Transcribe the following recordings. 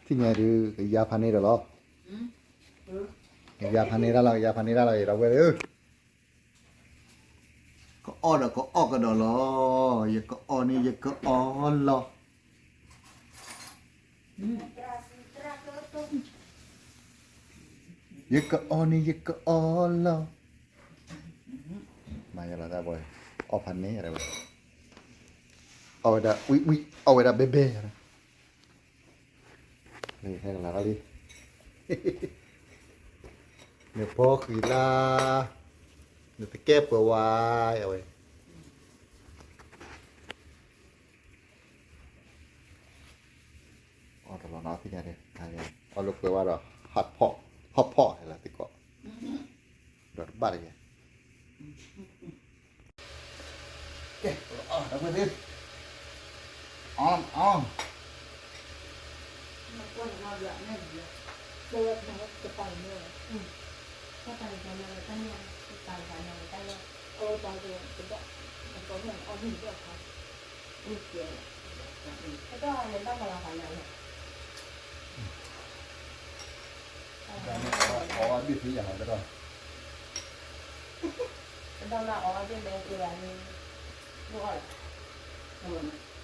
ที่ไงดูยาพันนี่เด้อหรอยาพันนี่แล้วยาพันนี่แล้วเราเว้ยก็อ้อเด้อก็อ้อกันเด้อหรอยาก็อ้อนี่ยาก็อ้อหรอยาก็อ้อนี่ยาก็อ้อหรอมาอย่าละได้บ่อยอ้อพันนี้อะไรบ่เอาไว้ได้อุ๊ยเอาไว้ได้เบ้ๆนะนี่ให้กันละดิเนี่ยพอคือลาเนี่ยตะแก้เปิดวายเอาไว้อ๋อตลอดนะที่ไงเนี่ยทางนี้เอาลูกเปิดว่าเราหัดเพาะให้ละติกเกาะดอดบ้านอะไรเอ๊ะอ๋อทำไมดิอ๋อมันก็เราอยากนั่นเลยเลิกนะจะไปเมื่อถ้าไปกันอะไรตั้งเนี่ยไปกันอะไรตั้งเนี่ยไปเดี๋ยวจะได้มันก็เหมือนเอาหินเดียวกันนี่เกี่ยวแล้วก็เรียนต้องมาลาผ่านไหนเนี่ยอ๋อบิดที่อย่างไรก็ได้ต้องมาอ๋อเป็นแดงเกลือนี่รู้อะไร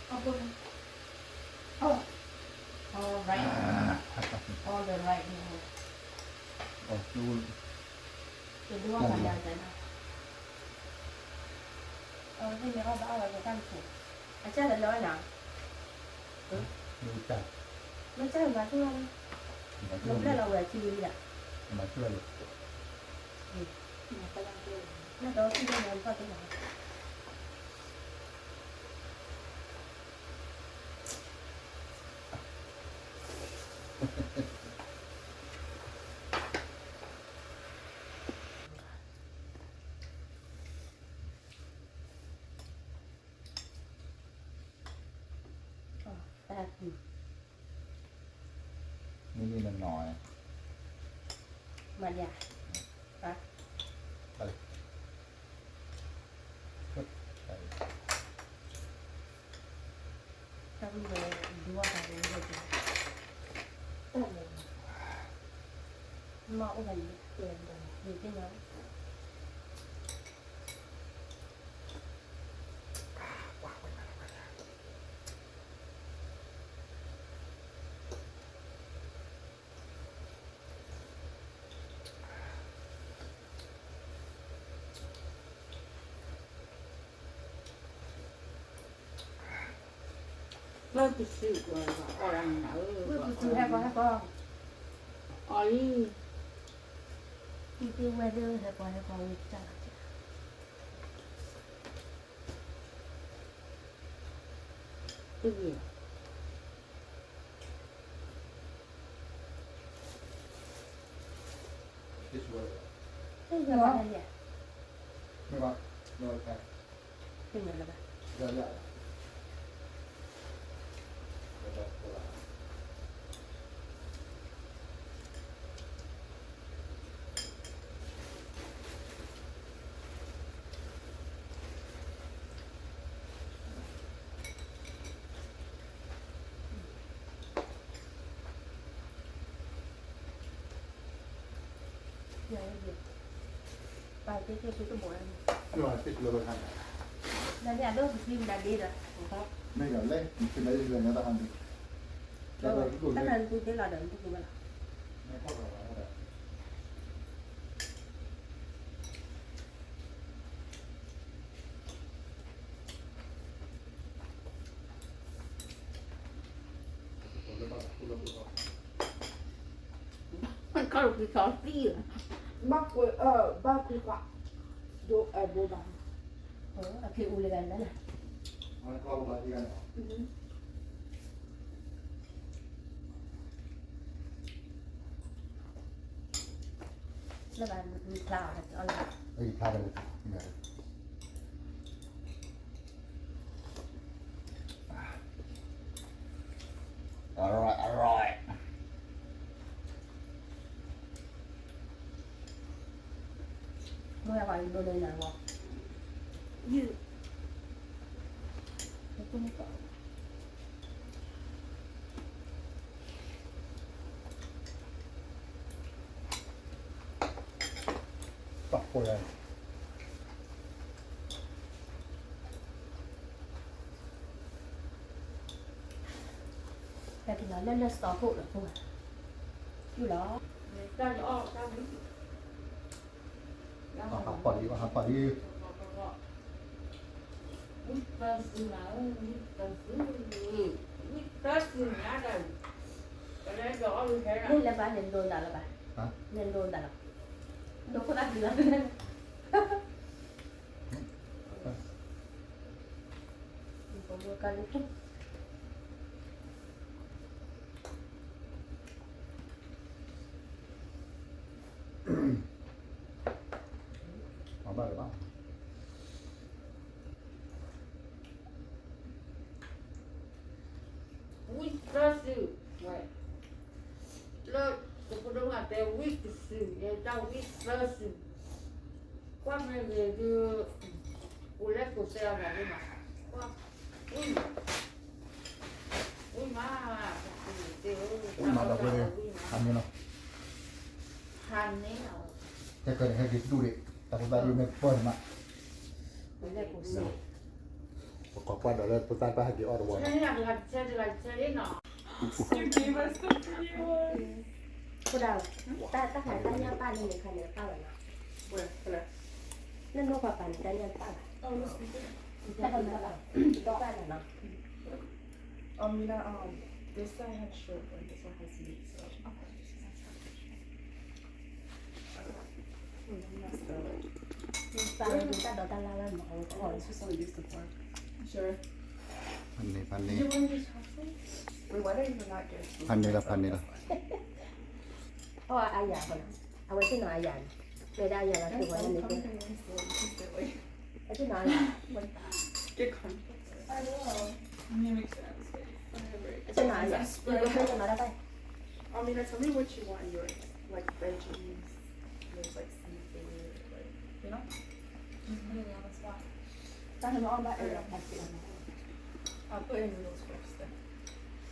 เอาไปall right all the right อ๋อดู จะดูว่ามันยังไงนะที่นี่เขาบ้าเราจะตั้งถูกอาจารย์จะน้อยหนาดูจัดไม่ใช่มาช่วยเราแค่เราแหวกชีวิตอ่ะมาช่วยน่าจะที่ได้เงินก็จะไหนแต่นี่มันน้อยมันใหญ่ไปถ้าคุณดูดูว่าอะไรนี่จะโอ้โหมาอุ้ยเกินเลยอยู่ที่ไหนเริ่มไปซื้อก่อนว่าอะไรนะซื้อให้ก่อนอ๋อนี่ที่ที่ไม่ได้ให้ก่อนจ้าตื้อไม่ว่าอะไรเนี่ยไม่ว่าโดนใครเป็นยังไงบ้างเยอะ ยังไม่หยุดไปเที่ยวชุดตัวหมดแล้วไม่ว่าติดเลยทางนั่นเนี่ยเริ่มกินแบบนี้แล้วครับไม่ก่อนเล่นเป็นอะไรเรื่องนี้ตอนนี้แล้วตั้งแต่กูที่เราเดินทุกวันละไม่พอหรอกมันก็คือซอสซี่บ้าคุยกว่าดูดูบ้างคืออูเลยกันนั่นแหละมันเข้ามาที่กันแล้วมันมีคลาวด์อะไรเฮ้ยพลาดไปเลยอร่อยเมื่อวานโดนเลยนะวะยืดแล้วก็ไม่ต่อ โอ้ย แต่ถึงแล้วเล่นสตอร์ถูกหรือถูกอยู่แล้ว ta nhỏ ta biết เอาหักผ่อนดีกว่าหักผ่อนดี ta sư nào ta sư ta sư nhá đây cái đấy rõ như thế นี่ là แล้วบ้านเรียนโดนด่าแล้วป่ะ ฮะ เรียนโดนด่าแล้วโดนคนละเดือนผมดูกันทุก เอาบ้างหรือเปล่า quý ta sư vậy lớp tôi có đúng là tên quý sư để tao quý ta sư qua mấy về đưa cô lấy cô xe vào đi mà qua ui má มาเราไปเลยทำนี่เนาะ hành đấy nào จะเกิดให้กินดูดิแต่ผมได้ดูในเฟิร์นมา ไม่ได้กูสิ ประกอบกันเดี๋ยวเราตัวตั้งไปให้กี่ออเดอร์วอร์ thế là thế nào You gave us the free one. กูดาวตาหายตาย่าป้านี่ใครเนี่ยป้าเลยนะ Where? Where? นั่นนกว่าปันตาย่าป้า Oh, this is it. แต่คนละต้องป้าน่ะเนาะ Amina, this side has short one, this one has meat, so. That's the. ป้าเป็นตาดอตาลาแล้วหมอก่อน It's just how we used to pork. Sure. พันนี้พันนี้ You want these chocolates? Wait, why don't you not get it? พันนี้ละพันนี้ละ เพราะว่าอายาคนเอาไว้ที่หนอยานไม่ได้อายาเราถือไว้ในนี้ Come here, silly. ไอ้ที่หนอยาน Like that. Get comfortable. I will. That makes sense. Whatever. ไอ้ที่หนอยานอยู่ก็ไม่จะมาได้ไป Amina, tell me what you want in yours. Like veggies, there's like seafood, like, you know? Just put it on the spot. ตาเห็นว่าอ้อมบ้านเออแบบเสียง I'll put in noodles first then.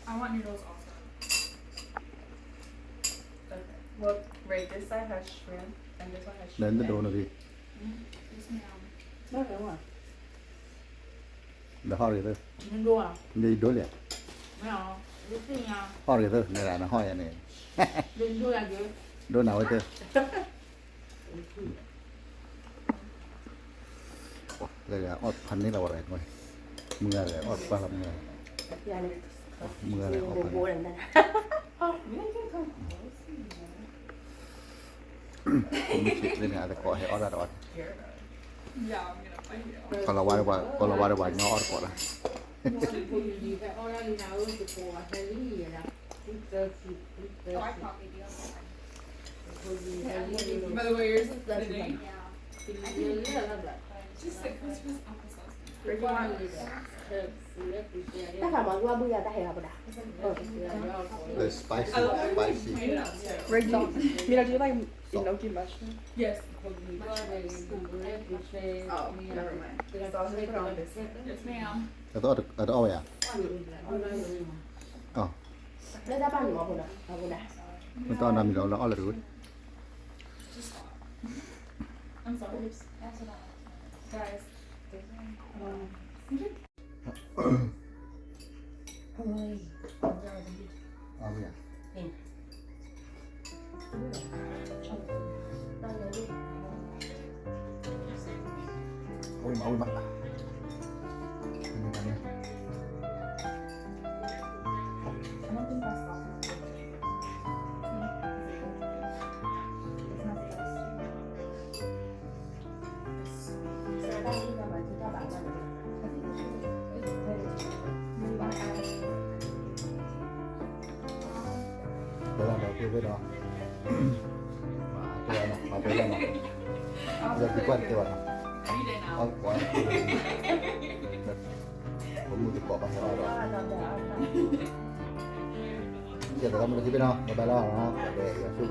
I want noodles also. Okay. Well, right, this side has shrimp and this one has เดิน shrimp. จะโดนนะพี่ Yes, ma'am. ไม่เป็นไร เดี๋ยวห่อเลยเถอะ มึงดูอ่ะ จะโดนเลย ไม่เอาดูสิอ่ะ ห่อเลยเถอะในร้านห้อยอันนี้ ดึงดูอย่างเดียว โดนเอาไว้เถอะเลยอะอดพันนี้เราอะไรหน่อยมืออะไรอดปลาละมือ อย่างนี้ มืออะไรอด โบ พัน โบอะไรนั่น ผมไม่คิดเลยเนี่ยแต่ก่อให้ออดอด Here. Yeah, I'm gonna find you. ก็เราว่าก็เราว่าเงาออดก่อนนะ คนดีๆแต่เอาอะไรนะเออจะโกงอะไรนี่นะที่เจอสิที่เจอ Oh, I สิ copied you. คนดีอะไรนี่ By the way, yours is That's fitting. กินเยอะๆแล้วแบบ Just like Christmas applesauce. เรื่องว่าเลยเธอซื้อแล้วกูเสีย ถ้าถามว่าบุญยาได้เหรอบุญดา เลยสไปซี่สไปซี่ Reggie, Mira, do you like enoki mushroom? Yes. คนดีก็เลยดูแลกูเสีย Oh, never mind. So I'll just put it on this. Yes, ma'am. แล้วต้องเอาไว้อ่ะ อ๋อ แล้วได้บ้านหนูบุญดาบุญดา มันต้องนำเราเอาเลยรู้ I'm sorry. Guys. เฮ้ย เอาไว้อ่ะ ได้เลยดิ เอาไว้มาเอาไว้มาอันนี้ I don't think that's all. It's not spicy. ได้ที่จะมาที่เจ้าบ้านมาเลย You want to add? เดี๋ยวเราคุยไปเนาะตัวเนาะเอาไปแล้วเนาะจะคิดว่าตัวเนาะ You did เอา now. ก่อนผมมือจะเกาะไปให้เรา ว่าเราจะเอา เดี๋ยวเราไม่ได้คิดไปเนาะมาไปแล้วเนาะเดี๋ยวช่วย